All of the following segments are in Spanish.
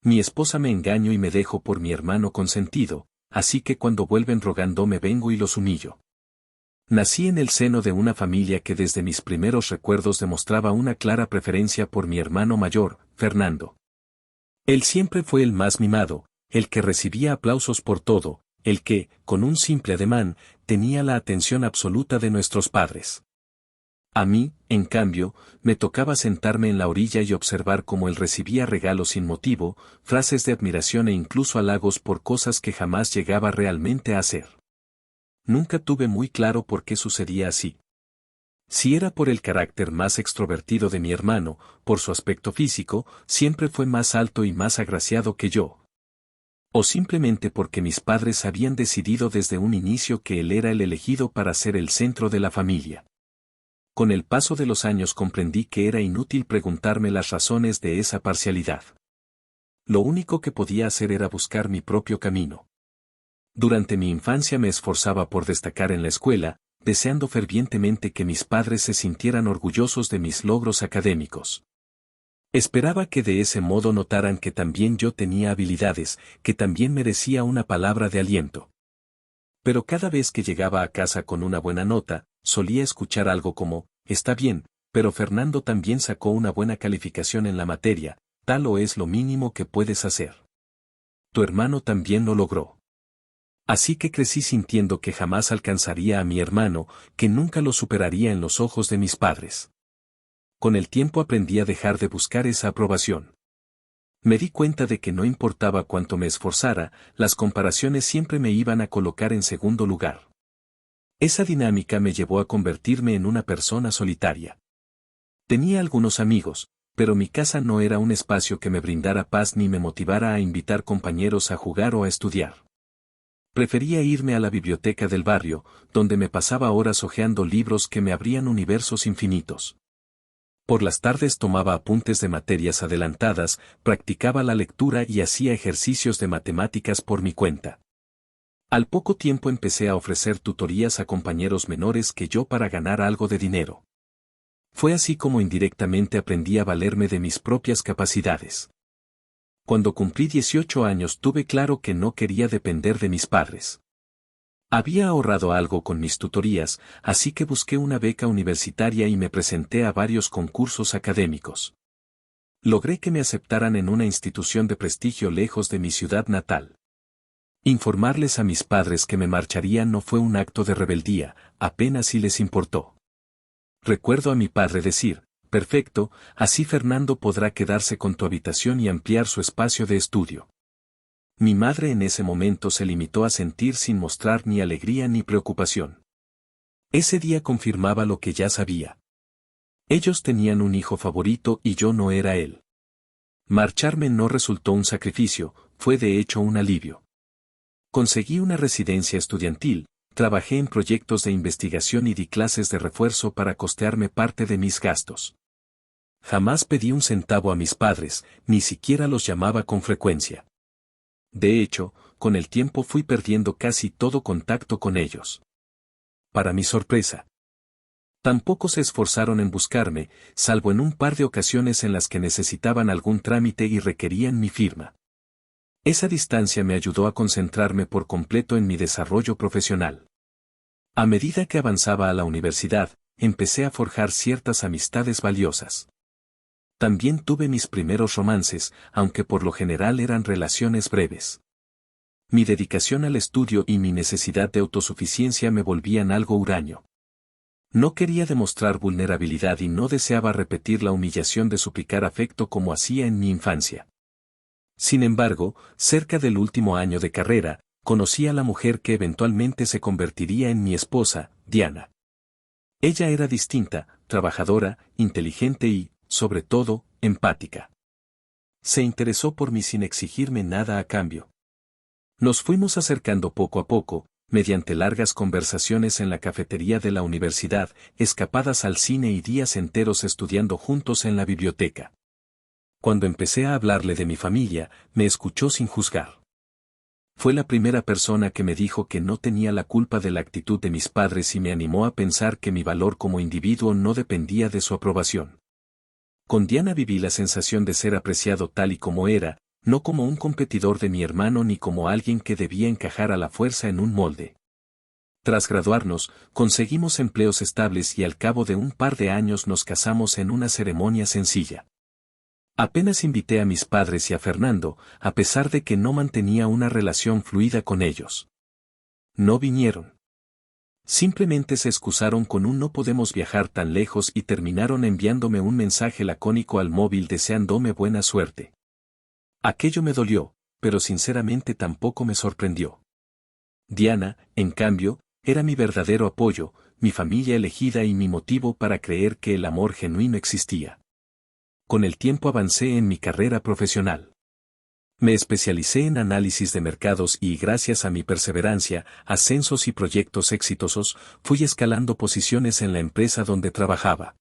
Mi esposa me engaño y me dejo por mi hermano consentido, así que cuando vuelven rogando me vengo y los humillo. Nací en el seno de una familia que desde mis primeros recuerdos demostraba una clara preferencia por mi hermano mayor, Fernando. Él siempre fue el más mimado, el que recibía aplausos por todo, el que, con un simple ademán, tenía la atención absoluta de nuestros padres. A mí, en cambio, me tocaba sentarme en la orilla y observar cómo él recibía regalos sin motivo, frases de admiración e incluso halagos por cosas que jamás llegaba realmente a hacer. Nunca tuve muy claro por qué sucedía así. Si era por el carácter más extrovertido de mi hermano, por su aspecto físico, siempre fue más alto y más agraciado que yo. O simplemente porque mis padres habían decidido desde un inicio que él era el elegido para ser el centro de la familia. Con el paso de los años comprendí que era inútil preguntarme las razones de esa parcialidad. Lo único que podía hacer era buscar mi propio camino. Durante mi infancia me esforzaba por destacar en la escuela, deseando fervientemente que mis padres se sintieran orgullosos de mis logros académicos. Esperaba que de ese modo notaran que también yo tenía habilidades, que también merecía una palabra de aliento. Pero cada vez que llegaba a casa con una buena nota, solía escuchar algo como, está bien, pero Fernando también sacó una buena calificación en la materia, tal o es lo mínimo que puedes hacer. Tu hermano también lo logró. Así que crecí sintiendo que jamás alcanzaría a mi hermano, que nunca lo superaría en los ojos de mis padres. Con el tiempo aprendí a dejar de buscar esa aprobación. Me di cuenta de que no importaba cuánto me esforzara, las comparaciones siempre me iban a colocar en segundo lugar. Esa dinámica me llevó a convertirme en una persona solitaria. Tenía algunos amigos, pero mi casa no era un espacio que me brindara paz ni me motivara a invitar compañeros a jugar o a estudiar. Prefería irme a la biblioteca del barrio, donde me pasaba horas hojeando libros que me abrían universos infinitos. Por las tardes tomaba apuntes de materias adelantadas, practicaba la lectura y hacía ejercicios de matemáticas por mi cuenta. Al poco tiempo empecé a ofrecer tutorías a compañeros menores que yo para ganar algo de dinero. Fue así como indirectamente aprendí a valerme de mis propias capacidades. Cuando cumplí 18 años tuve claro que no quería depender de mis padres. Había ahorrado algo con mis tutorías, así que busqué una beca universitaria y me presenté a varios concursos académicos. Logré que me aceptaran en una institución de prestigio lejos de mi ciudad natal. Informarles a mis padres que me marcharía no fue un acto de rebeldía, apenas si les importó. Recuerdo a mi padre decir, perfecto, así Fernando podrá quedarse con tu habitación y ampliar su espacio de estudio. Mi madre en ese momento se limitó a sentir sin mostrar ni alegría ni preocupación. Ese día confirmaba lo que ya sabía. Ellos tenían un hijo favorito y yo no era él. Marcharme no resultó un sacrificio, fue de hecho un alivio. Conseguí una residencia estudiantil, trabajé en proyectos de investigación y di clases de refuerzo para costearme parte de mis gastos. Jamás pedí un centavo a mis padres, ni siquiera los llamaba con frecuencia. De hecho, con el tiempo fui perdiendo casi todo contacto con ellos. Para mi sorpresa, tampoco se esforzaron en buscarme, salvo en un par de ocasiones en las que necesitaban algún trámite y requerían mi firma. Esa distancia me ayudó a concentrarme por completo en mi desarrollo profesional. A medida que avanzaba a la universidad, empecé a forjar ciertas amistades valiosas. También tuve mis primeros romances, aunque por lo general eran relaciones breves. Mi dedicación al estudio y mi necesidad de autosuficiencia me volvían algo huraño. No quería demostrar vulnerabilidad y no deseaba repetir la humillación de suplicar afecto como hacía en mi infancia. Sin embargo, cerca del último año de carrera, conocí a la mujer que eventualmente se convertiría en mi esposa, Diana. Ella era distinta, trabajadora, inteligente y, sobre todo, empática. Se interesó por mí sin exigirme nada a cambio. Nos fuimos acercando poco a poco, mediante largas conversaciones en la cafetería de la universidad, escapadas al cine y días enteros estudiando juntos en la biblioteca. Cuando empecé a hablarle de mi familia, me escuchó sin juzgar. Fue la primera persona que me dijo que no tenía la culpa de la actitud de mis padres y me animó a pensar que mi valor como individuo no dependía de su aprobación. Con Diana viví la sensación de ser apreciado tal y como era, No como un competidor de mi hermano ni como alguien que debía encajar a la fuerza en un molde. Tras graduarnos, conseguimos empleos estables y al cabo de un par de años nos casamos en una ceremonia sencilla. Apenas invité a mis padres y a Fernando, a pesar de que no mantenía una relación fluida con ellos. No vinieron. Simplemente se excusaron con un no podemos viajar tan lejos y terminaron enviándome un mensaje lacónico al móvil deseándome buena suerte. Aquello me dolió, pero sinceramente tampoco me sorprendió. Diana, en cambio, era mi verdadero apoyo, mi familia elegida y mi motivo para creer que el amor genuino existía. Con el tiempo avancé en mi carrera profesional. Me especialicé en análisis de mercados y gracias a mi perseverancia, ascensos y proyectos exitosos, fui escalando posiciones en la empresa donde trabajaba.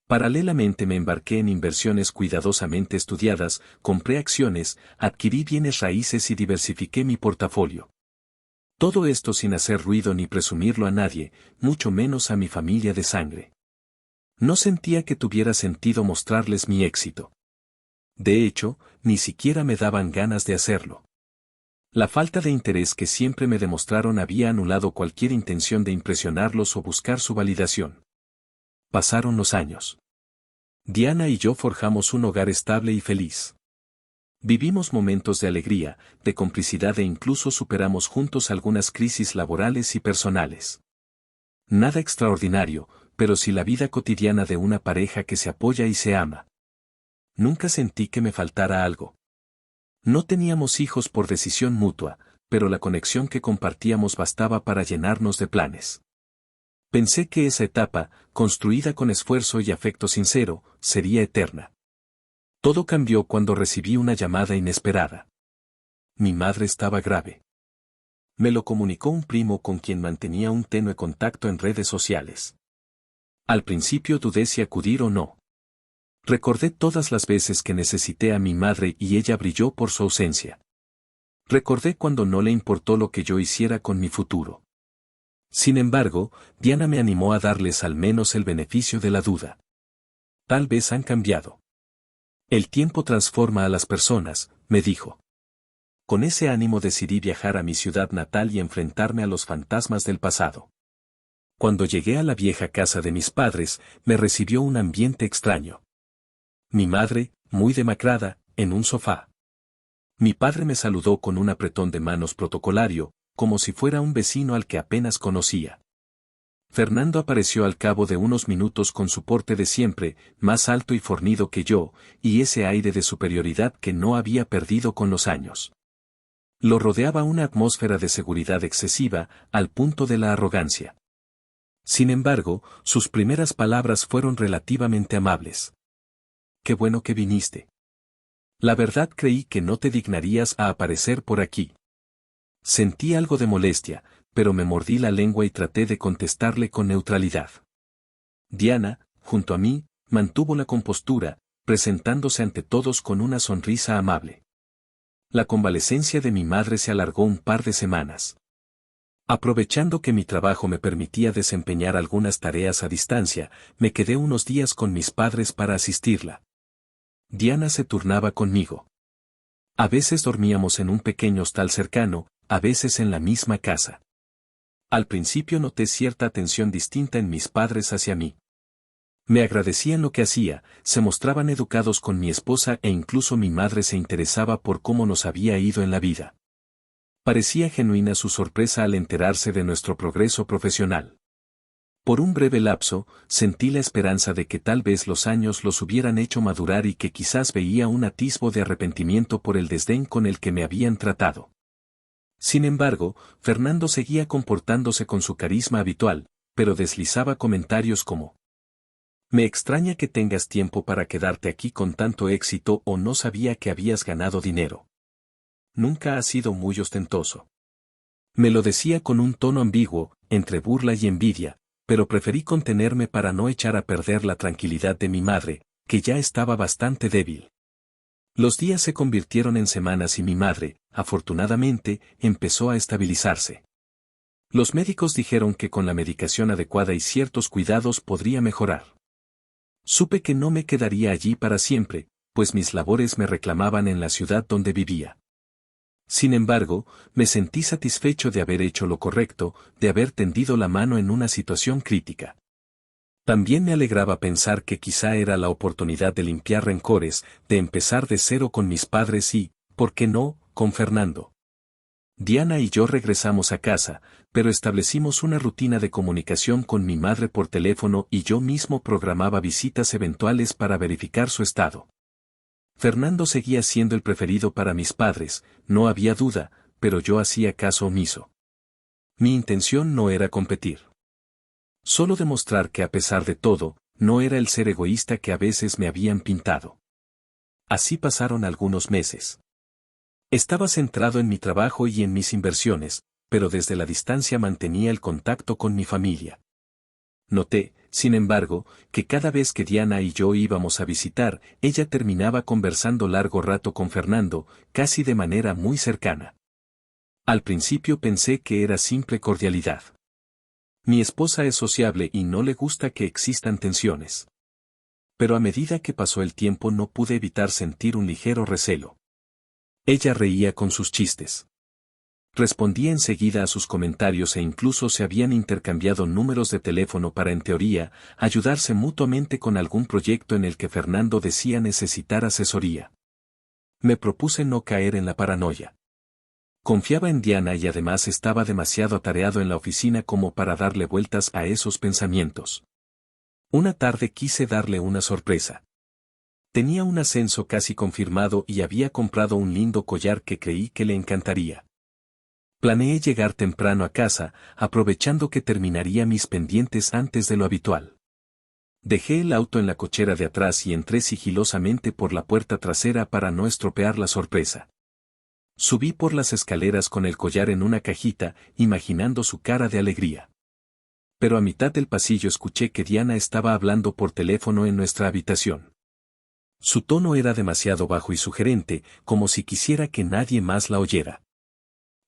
Paralelamente me embarqué en inversiones cuidadosamente estudiadas, compré acciones, adquirí bienes raíces y diversifiqué mi portafolio. Todo esto sin hacer ruido ni presumirlo a nadie, mucho menos a mi familia de sangre. No sentía que tuviera sentido mostrarles mi éxito. De hecho, ni siquiera me daban ganas de hacerlo. La falta de interés que siempre me demostraron había anulado cualquier intención de impresionarlos o buscar su validación. Pasaron los años. Diana y yo forjamos un hogar estable y feliz. Vivimos momentos de alegría, de complicidad e incluso superamos juntos algunas crisis laborales y personales. Nada extraordinario, pero sí la vida cotidiana de una pareja que se apoya y se ama. Nunca sentí que me faltara algo. No teníamos hijos por decisión mutua, pero la conexión que compartíamos bastaba para llenarnos de planes. Pensé que esa etapa, construida con esfuerzo y afecto sincero, sería eterna. Todo cambió cuando recibí una llamada inesperada. Mi madre estaba grave. Me lo comunicó un primo con quien mantenía un tenue contacto en redes sociales. Al principio dudé si acudir o no. Recordé todas las veces que necesité a mi madre y ella brilló por su ausencia. Recordé cuando no le importó lo que yo hiciera con mi futuro. Sin embargo, Diana me animó a darles al menos el beneficio de la duda. Tal vez han cambiado. El tiempo transforma a las personas, me dijo. Con ese ánimo decidí viajar a mi ciudad natal y enfrentarme a los fantasmas del pasado. Cuando llegué a la vieja casa de mis padres, me recibió un ambiente extraño. Mi madre, muy demacrada, en un sofá. Mi padre me saludó con un apretón de manos protocolario, como si fuera un vecino al que apenas conocía. Fernando apareció al cabo de unos minutos con su porte de siempre, más alto y fornido que yo, y ese aire de superioridad que no había perdido con los años. Lo rodeaba una atmósfera de seguridad excesiva, al punto de la arrogancia. Sin embargo, sus primeras palabras fueron relativamente amables. Qué bueno que viniste. La verdad creí que no te dignarías a aparecer por aquí. Sentí algo de molestia, pero me mordí la lengua y traté de contestarle con neutralidad. Diana, junto a mí, mantuvo la compostura, presentándose ante todos con una sonrisa amable. La convalecencia de mi madre se alargó un par de semanas. Aprovechando que mi trabajo me permitía desempeñar algunas tareas a distancia, me quedé unos días con mis padres para asistirla. Diana se turnaba conmigo. A veces dormíamos en un pequeño hostal cercano, a veces en la misma casa. Al principio noté cierta atención distinta en mis padres hacia mí. Me agradecían lo que hacía, se mostraban educados con mi esposa e incluso mi madre se interesaba por cómo nos había ido en la vida. Parecía genuina su sorpresa al enterarse de nuestro progreso profesional. Por un breve lapso, sentí la esperanza de que tal vez los años los hubieran hecho madurar y que quizás veía un atisbo de arrepentimiento por el desdén con el que me habían tratado. Sin embargo, Fernando seguía comportándose con su carisma habitual, pero deslizaba comentarios como: «Me extraña que tengas tiempo para quedarte aquí con tanto éxito o no sabía que habías ganado dinero. Nunca has sido muy ostentoso». Me lo decía con un tono ambiguo, entre burla y envidia, pero preferí contenerme para no echar a perder la tranquilidad de mi madre, que ya estaba bastante débil. Los días se convirtieron en semanas y mi madre, afortunadamente, empezó a estabilizarse. Los médicos dijeron que con la medicación adecuada y ciertos cuidados podría mejorar. Supe que no me quedaría allí para siempre, pues mis labores me reclamaban en la ciudad donde vivía. Sin embargo, me sentí satisfecho de haber hecho lo correcto, de haber tendido la mano en una situación crítica. También me alegraba pensar que quizá era la oportunidad de limpiar rencores, de empezar de cero con mis padres y, ¿por qué no?, con Fernando. Diana y yo regresamos a casa, pero establecimos una rutina de comunicación con mi madre por teléfono y yo mismo programaba visitas eventuales para verificar su estado. Fernando seguía siendo el preferido para mis padres, no había duda, pero yo hacía caso omiso. Mi intención no era competir. Solo demostrar que a pesar de todo, no era el ser egoísta que a veces me habían pintado. Así pasaron algunos meses. Estaba centrado en mi trabajo y en mis inversiones, pero desde la distancia mantenía el contacto con mi familia. Noté, sin embargo, que cada vez que Diana y yo íbamos a visitar, ella terminaba conversando largo rato con Fernando, casi de manera muy cercana. Al principio pensé que era simple cordialidad. Mi esposa es sociable y no le gusta que existan tensiones. Pero a medida que pasó el tiempo no pude evitar sentir un ligero recelo. Ella reía con sus chistes. Respondía enseguida a sus comentarios e incluso se habían intercambiado números de teléfono para, en teoría, ayudarse mutuamente con algún proyecto en el que Fernando decía necesitar asesoría. Me propuse no caer en la paranoia. Confiaba en Diana y además estaba demasiado atareado en la oficina como para darle vueltas a esos pensamientos. Una tarde quise darle una sorpresa. Tenía un ascenso casi confirmado y había comprado un lindo collar que creí que le encantaría. Planeé llegar temprano a casa, aprovechando que terminaría mis pendientes antes de lo habitual. Dejé el auto en la cochera de atrás y entré sigilosamente por la puerta trasera para no estropear la sorpresa. Subí por las escaleras con el collar en una cajita, imaginando su cara de alegría. Pero a mitad del pasillo escuché que Diana estaba hablando por teléfono en nuestra habitación. Su tono era demasiado bajo y sugerente, como si quisiera que nadie más la oyera.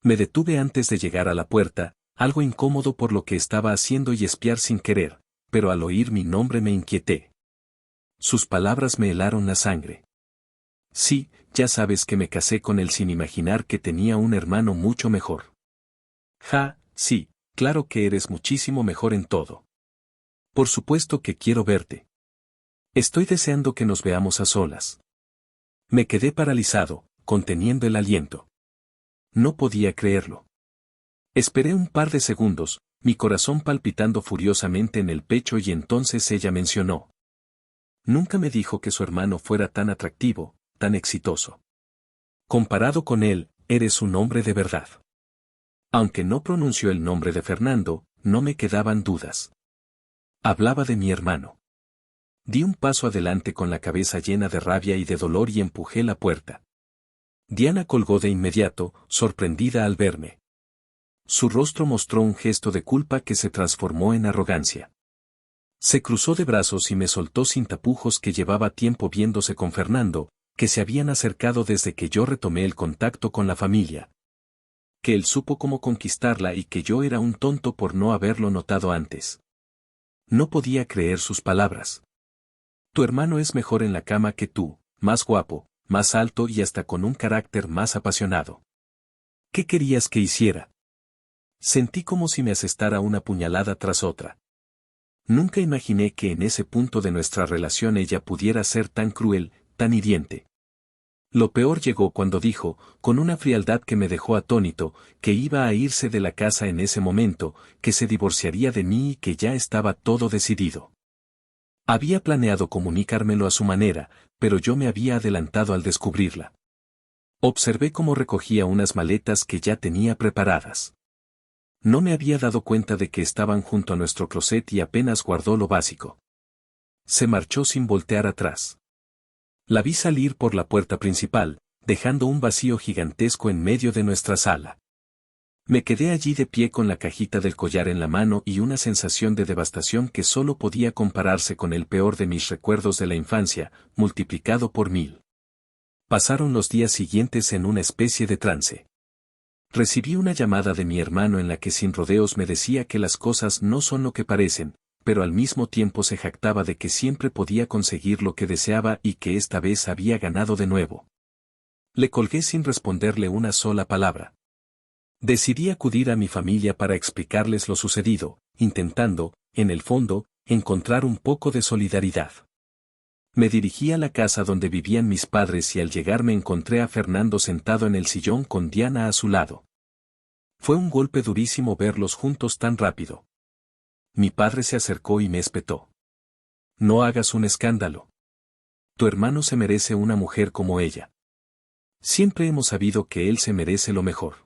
Me detuve antes de llegar a la puerta, algo incómodo por lo que estaba haciendo y espiar sin querer, pero al oír mi nombre me inquieté. Sus palabras me helaron la sangre. Sí, ya sabes que me casé con él sin imaginar que tenía un hermano mucho mejor. Ja, sí, claro que eres muchísimo mejor en todo. Por supuesto que quiero verte. Estoy deseando que nos veamos a solas. Me quedé paralizado, conteniendo el aliento. No podía creerlo. Esperé un par de segundos, mi corazón palpitando furiosamente en el pecho y entonces ella mencionó. Nunca me dijo que su hermano fuera tan atractivo, tan exitoso. Comparado con él, eres un hombre de verdad. Aunque no pronunció el nombre de Fernando, no me quedaban dudas. Hablaba de mi hermano. Di un paso adelante con la cabeza llena de rabia y de dolor y empujé la puerta. Diana colgó de inmediato, sorprendida al verme. Su rostro mostró un gesto de culpa que se transformó en arrogancia. Se cruzó de brazos y me soltó sin tapujos que llevaba tiempo viéndose con Fernando, que se habían acercado desde que yo retomé el contacto con la familia. Que él supo cómo conquistarla y que yo era un tonto por no haberlo notado antes. No podía creer sus palabras. Tu hermano es mejor en la cama que tú, más guapo, más alto y hasta con un carácter más apasionado. ¿Qué querías que hiciera? Sentí como si me asestara una puñalada tras otra. Nunca imaginé que en ese punto de nuestra relación ella pudiera ser tan cruel, tan hiriente. Lo peor llegó cuando dijo, con una frialdad que me dejó atónito, que iba a irse de la casa en ese momento, que se divorciaría de mí y que ya estaba todo decidido. Había planeado comunicármelo a su manera, pero yo me había adelantado al descubrirla. Observé cómo recogía unas maletas que ya tenía preparadas. No me había dado cuenta de que estaban junto a nuestro closet y apenas guardó lo básico. Se marchó sin voltear atrás. La vi salir por la puerta principal, dejando un vacío gigantesco en medio de nuestra sala. Me quedé allí de pie con la cajita del collar en la mano y una sensación de devastación que solo podía compararse con el peor de mis recuerdos de la infancia, multiplicado por 1000. Pasaron los días siguientes en una especie de trance. Recibí una llamada de mi hermano en la que sin rodeos me decía que las cosas no son lo que parecen, pero al mismo tiempo se jactaba de que siempre podía conseguir lo que deseaba y que esta vez había ganado de nuevo. Le colgué sin responderle una sola palabra. Decidí acudir a mi familia para explicarles lo sucedido, intentando, en el fondo, encontrar un poco de solidaridad. Me dirigí a la casa donde vivían mis padres y al llegar me encontré a Fernando sentado en el sillón con Diana a su lado. Fue un golpe durísimo verlos juntos tan rápido. Mi padre se acercó y me espetó. No hagas un escándalo. Tu hermano se merece una mujer como ella. Siempre hemos sabido que él se merece lo mejor.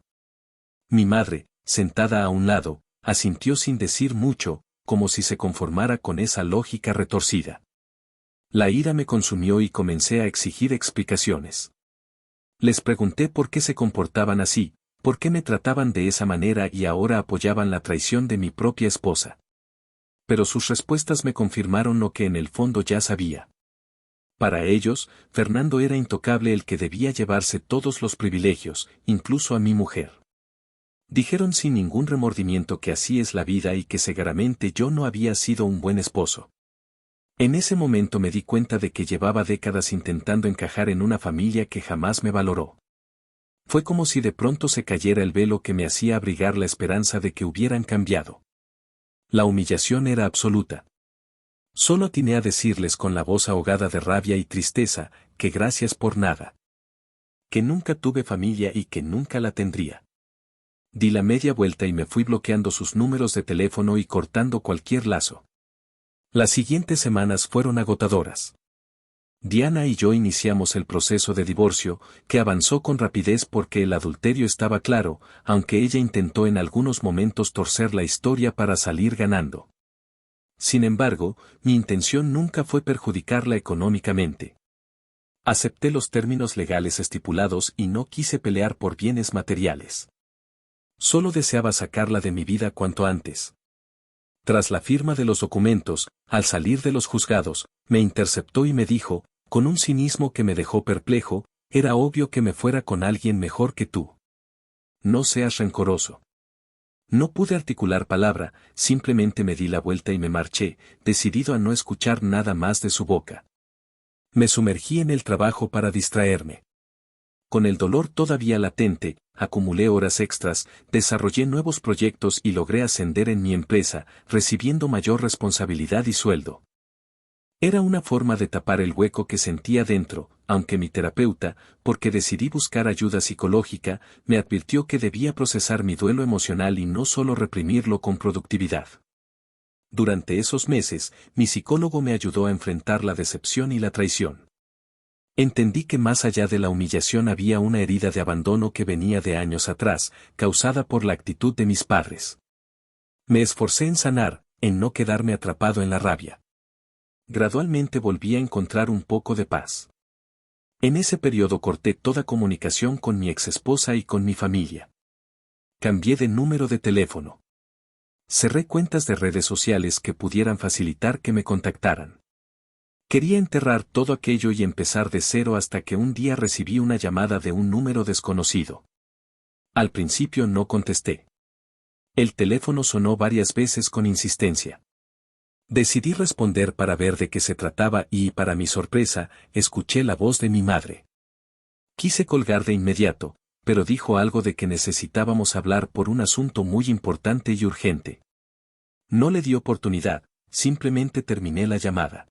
Mi madre, sentada a un lado, asintió sin decir mucho, como si se conformara con esa lógica retorcida. La ira me consumió y comencé a exigir explicaciones. Les pregunté por qué se comportaban así, por qué me trataban de esa manera y ahora apoyaban la traición de mi propia esposa. Pero sus respuestas me confirmaron lo que en el fondo ya sabía. Para ellos, Fernando era intocable, el que debía llevarse todos los privilegios, incluso a mi mujer. Dijeron sin ningún remordimiento que así es la vida y que seguramente yo no había sido un buen esposo. En ese momento me di cuenta de que llevaba décadas intentando encajar en una familia que jamás me valoró. Fue como si de pronto se cayera el velo que me hacía abrigar la esperanza de que hubieran cambiado. La humillación era absoluta. Solo atiné a decirles con la voz ahogada de rabia y tristeza, que gracias por nada. Que nunca tuve familia y que nunca la tendría. Di la media vuelta y me fui bloqueando sus números de teléfono y cortando cualquier lazo. Las siguientes semanas fueron agotadoras. Diana y yo iniciamos el proceso de divorcio, que avanzó con rapidez porque el adulterio estaba claro, aunque ella intentó en algunos momentos torcer la historia para salir ganando. Sin embargo, mi intención nunca fue perjudicarla económicamente. Acepté los términos legales estipulados y no quise pelear por bienes materiales. Solo deseaba sacarla de mi vida cuanto antes. Tras la firma de los documentos, al salir de los juzgados, me interceptó y me dijo, con un cinismo que me dejó perplejo, era obvio que me fuera con alguien mejor que tú. No seas rencoroso. No pude articular palabra, simplemente me di la vuelta y me marché, decidido a no escuchar nada más de su boca. Me sumergí en el trabajo para distraerme. Con el dolor todavía latente, acumulé horas extras, desarrollé nuevos proyectos y logré ascender en mi empresa, recibiendo mayor responsabilidad y sueldo. Era una forma de tapar el hueco que sentía dentro, aunque mi terapeuta, porque decidí buscar ayuda psicológica, me advirtió que debía procesar mi duelo emocional y no solo reprimirlo con productividad. Durante esos meses, mi psicólogo me ayudó a enfrentar la decepción y la traición. Entendí que más allá de la humillación había una herida de abandono que venía de años atrás, causada por la actitud de mis padres. Me esforcé en sanar, en no quedarme atrapado en la rabia. Gradualmente volví a encontrar un poco de paz. En ese periodo corté toda comunicación con mi exesposa y con mi familia. Cambié de número de teléfono. Cerré cuentas de redes sociales que pudieran facilitar que me contactaran. Quería enterrar todo aquello y empezar de cero hasta que un día recibí una llamada de un número desconocido. Al principio no contesté. El teléfono sonó varias veces con insistencia. Decidí responder para ver de qué se trataba y, para mi sorpresa, escuché la voz de mi madre. Quise colgar de inmediato, pero dijo algo de que necesitábamos hablar por un asunto muy importante y urgente. No le di oportunidad, simplemente terminé la llamada.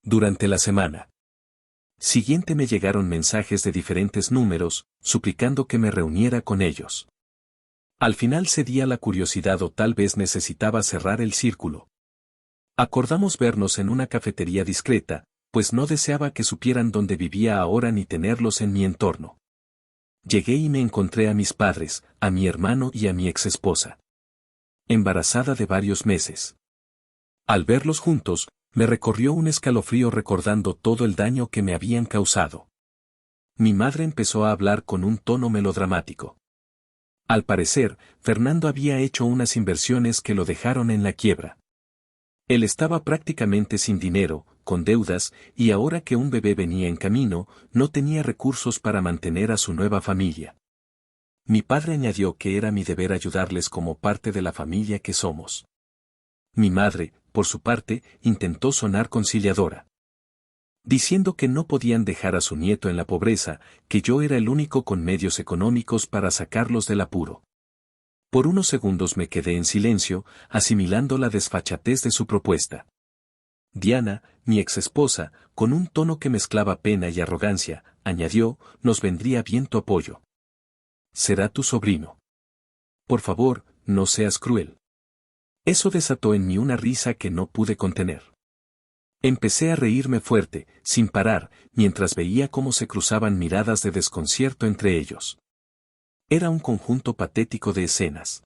Durante la semana siguiente me llegaron mensajes de diferentes números, suplicando que me reuniera con ellos. Al final cedí a la curiosidad o tal vez necesitaba cerrar el círculo. Acordamos vernos en una cafetería discreta, pues no deseaba que supieran dónde vivía ahora ni tenerlos en mi entorno. Llegué y me encontré a mis padres, a mi hermano y a mi exesposa. Embarazada de varios meses. Al verlos juntos, me recorrió un escalofrío recordando todo el daño que me habían causado. Mi madre empezó a hablar con un tono melodramático. Al parecer, Fernando había hecho unas inversiones que lo dejaron en la quiebra. Él estaba prácticamente sin dinero, con deudas, y ahora que un bebé venía en camino, no tenía recursos para mantener a su nueva familia. Mi padre añadió que era mi deber ayudarles como parte de la familia que somos. Mi madre, por su parte, intentó sonar conciliadora, diciendo que no podían dejar a su nieto en la pobreza, que yo era el único con medios económicos para sacarlos del apuro. Por unos segundos me quedé en silencio, asimilando la desfachatez de su propuesta. Diana, mi exesposa, con un tono que mezclaba pena y arrogancia, añadió, nos vendría bien tu apoyo. Será tu sobrino. Por favor, no seas cruel. Eso desató en mí una risa que no pude contener. Empecé a reírme fuerte, sin parar, mientras veía cómo se cruzaban miradas de desconcierto entre ellos. Era un conjunto patético de escenas.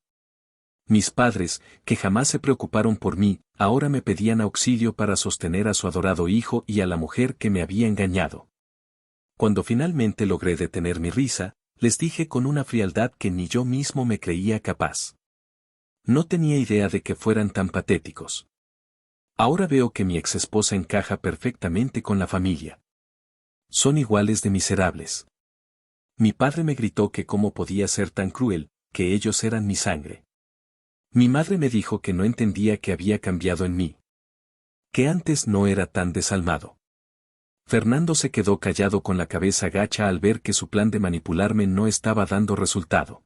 Mis padres, que jamás se preocuparon por mí, ahora me pedían auxilio para sostener a su adorado hijo y a la mujer que me había engañado. Cuando finalmente logré detener mi risa, les dije con una frialdad que ni yo mismo me creía capaz. No tenía idea de que fueran tan patéticos. Ahora veo que mi exesposa encaja perfectamente con la familia. Son iguales de miserables. Mi padre me gritó que cómo podía ser tan cruel, que ellos eran mi sangre. Mi madre me dijo que no entendía que había cambiado en mí. Que antes no era tan desalmado. Fernando se quedó callado con la cabeza gacha al ver que su plan de manipularme no estaba dando resultado.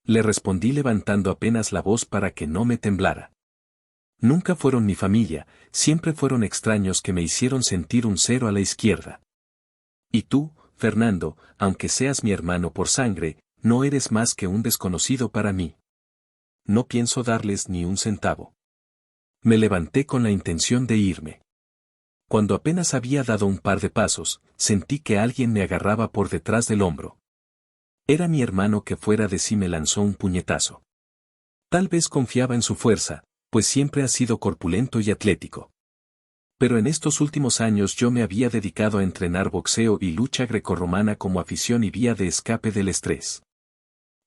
Le respondí levantando apenas la voz para que no me temblara. Nunca fueron mi familia, siempre fueron extraños que me hicieron sentir un cero a la izquierda. Y tú, Fernando, aunque seas mi hermano por sangre, no eres más que un desconocido para mí. No pienso darles ni un centavo. Me levanté con la intención de irme. Cuando apenas había dado un par de pasos, sentí que alguien me agarraba por detrás del hombro. Era mi hermano que fuera de sí me lanzó un puñetazo. Tal vez confiaba en su fuerza, pues siempre ha sido corpulento y atlético. Pero en estos últimos años yo me había dedicado a entrenar boxeo y lucha grecorromana como afición y vía de escape del estrés.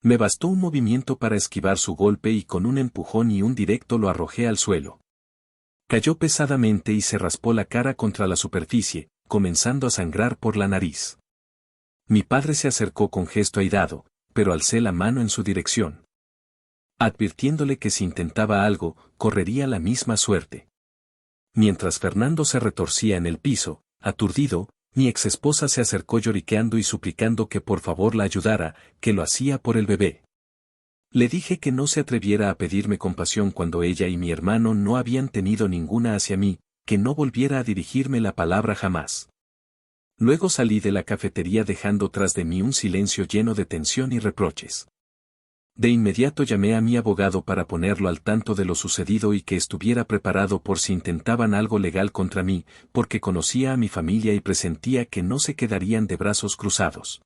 Me bastó un movimiento para esquivar su golpe y con un empujón y un directo lo arrojé al suelo. Cayó pesadamente y se raspó la cara contra la superficie, comenzando a sangrar por la nariz. Mi padre se acercó con gesto airado, pero alcé la mano en su dirección, advirtiéndole que si intentaba algo, correría la misma suerte. Mientras Fernando se retorcía en el piso, aturdido, mi exesposa se acercó lloriqueando y suplicando que por favor la ayudara, que lo hacía por el bebé. Le dije que no se atreviera a pedirme compasión cuando ella y mi hermano no habían tenido ninguna hacia mí, que no volviera a dirigirme la palabra jamás. Luego salí de la cafetería dejando tras de mí un silencio lleno de tensión y reproches. De inmediato llamé a mi abogado para ponerlo al tanto de lo sucedido y que estuviera preparado por si intentaban algo legal contra mí, porque conocía a mi familia y presentía que no se quedarían de brazos cruzados.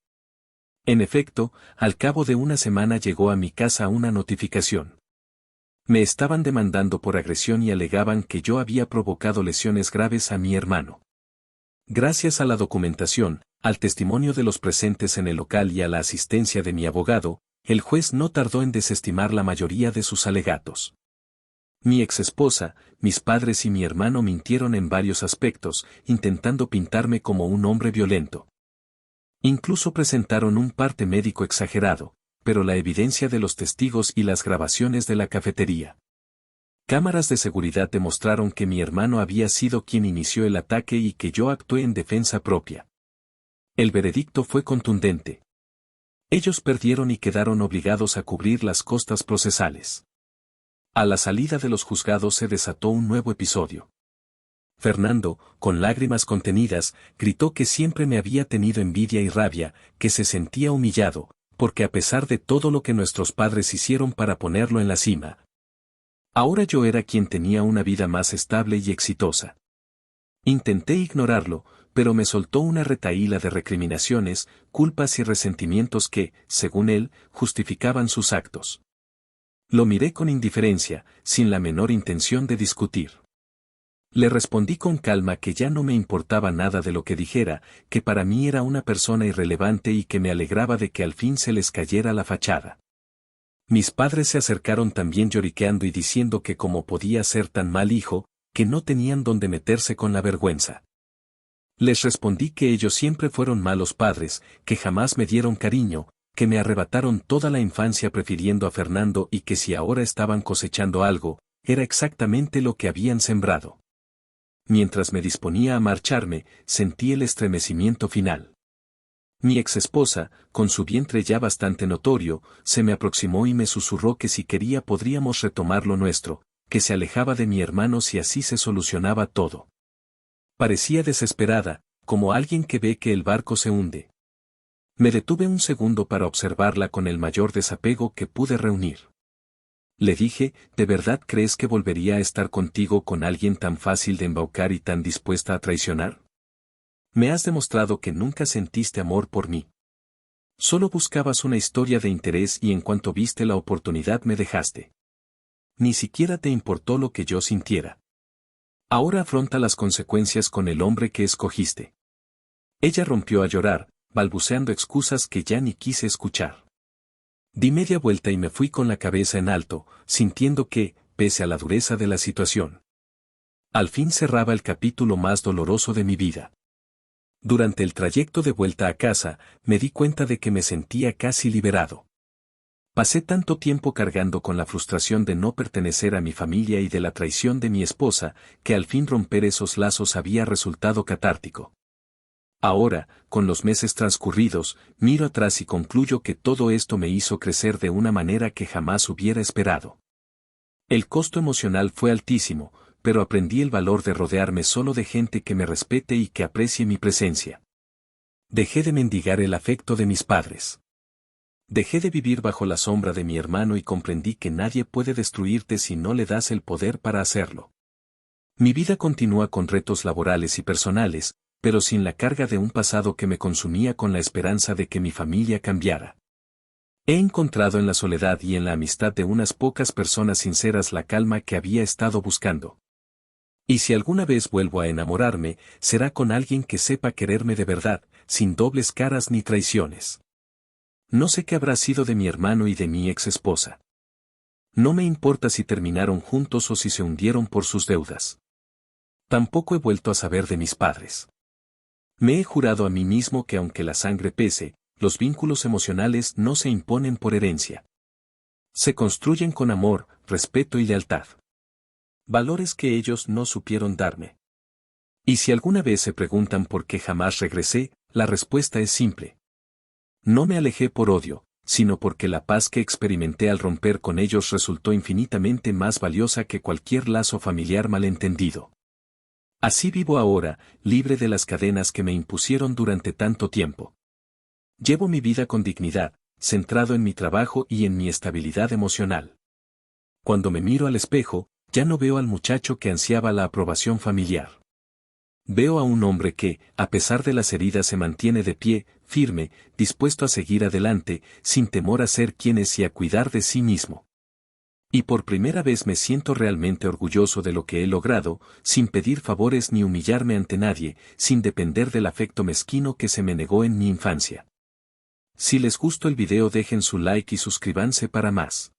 En efecto, al cabo de una semana llegó a mi casa una notificación. Me estaban demandando por agresión y alegaban que yo había provocado lesiones graves a mi hermano. Gracias a la documentación, al testimonio de los presentes en el local y a la asistencia de mi abogado, el juez no tardó en desestimar la mayoría de sus alegatos. Mi exesposa, mis padres y mi hermano mintieron en varios aspectos, intentando pintarme como un hombre violento. Incluso presentaron un parte médico exagerado, pero la evidencia de los testigos y las grabaciones de la cafetería. Cámaras de seguridad demostraron que mi hermano había sido quien inició el ataque y que yo actué en defensa propia. El veredicto fue contundente. Ellos perdieron y quedaron obligados a cubrir las costas procesales. A la salida de los juzgados se desató un nuevo episodio. Fernando, con lágrimas contenidas, gritó que siempre me había tenido envidia y rabia, que se sentía humillado, porque a pesar de todo lo que nuestros padres hicieron para ponerlo en la cima, ahora yo era quien tenía una vida más estable y exitosa. Intenté ignorarlo, pero me soltó una retahíla de recriminaciones, culpas y resentimientos que, según él, justificaban sus actos. Lo miré con indiferencia, sin la menor intención de discutir. Le respondí con calma que ya no me importaba nada de lo que dijera, que para mí era una persona irrelevante y que me alegraba de que al fin se les cayera la fachada. Mis padres se acercaron también lloriqueando y diciendo que cómo podía ser tan mal hijo, que no tenían dónde meterse con la vergüenza. Les respondí que ellos siempre fueron malos padres, que jamás me dieron cariño, que me arrebataron toda la infancia prefiriendo a Fernando y que si ahora estaban cosechando algo, era exactamente lo que habían sembrado. Mientras me disponía a marcharme, sentí el estremecimiento final. Mi exesposa, con su vientre ya bastante notorio, se me aproximó y me susurró que si quería podríamos retomar lo nuestro, que se alejaba de mi hermano si así se solucionaba todo. Parecía desesperada, como alguien que ve que el barco se hunde. Me detuve un segundo para observarla con el mayor desapego que pude reunir. Le dije, ¿de verdad crees que volvería a estar contigo con alguien tan fácil de embaucar y tan dispuesta a traicionar? Me has demostrado que nunca sentiste amor por mí. Solo buscabas una historia de interés y en cuanto viste la oportunidad me dejaste. Ni siquiera te importó lo que yo sintiera. Ahora afronta las consecuencias con el hombre que escogiste. Ella rompió a llorar, balbuceando excusas que ya ni quise escuchar. Di media vuelta y me fui con la cabeza en alto, sintiendo que, pese a la dureza de la situación, al fin cerraba el capítulo más doloroso de mi vida. Durante el trayecto de vuelta a casa, me di cuenta de que me sentía casi liberado. Pasé tanto tiempo cargando con la frustración de no pertenecer a mi familia y de la traición de mi esposa, que al fin romper esos lazos había resultado catártico. Ahora, con los meses transcurridos, miro atrás y concluyo que todo esto me hizo crecer de una manera que jamás hubiera esperado. El costo emocional fue altísimo, pero aprendí el valor de rodearme solo de gente que me respete y que aprecie mi presencia. Dejé de mendigar el afecto de mis padres. Dejé de vivir bajo la sombra de mi hermano y comprendí que nadie puede destruirte si no le das el poder para hacerlo. Mi vida continúa con retos laborales y personales, pero sin la carga de un pasado que me consumía con la esperanza de que mi familia cambiara. He encontrado en la soledad y en la amistad de unas pocas personas sinceras la calma que había estado buscando. Y si alguna vez vuelvo a enamorarme, será con alguien que sepa quererme de verdad, sin dobles caras ni traiciones. No sé qué habrá sido de mi hermano y de mi ex esposa. No me importa si terminaron juntos o si se hundieron por sus deudas. Tampoco he vuelto a saber de mis padres. Me he jurado a mí mismo que aunque la sangre pese, los vínculos emocionales no se imponen por herencia. Se construyen con amor, respeto y lealtad. Valores que ellos no supieron darme. Y si alguna vez se preguntan por qué jamás regresé, la respuesta es simple. No me alejé por odio, sino porque la paz que experimenté al romper con ellos resultó infinitamente más valiosa que cualquier lazo familiar malentendido. Así vivo ahora, libre de las cadenas que me impusieron durante tanto tiempo. Llevo mi vida con dignidad, centrado en mi trabajo y en mi estabilidad emocional. Cuando me miro al espejo, ya no veo al muchacho que ansiaba la aprobación familiar. Veo a un hombre que, a pesar de las heridas, se mantiene de pie, firme, dispuesto a seguir adelante, sin temor a ser quien es y a cuidar de sí mismo. Y por primera vez me siento realmente orgulloso de lo que he logrado, sin pedir favores ni humillarme ante nadie, sin depender del afecto mezquino que se me negó en mi infancia. Si les gustó el video dejen su like y suscríbanse para más.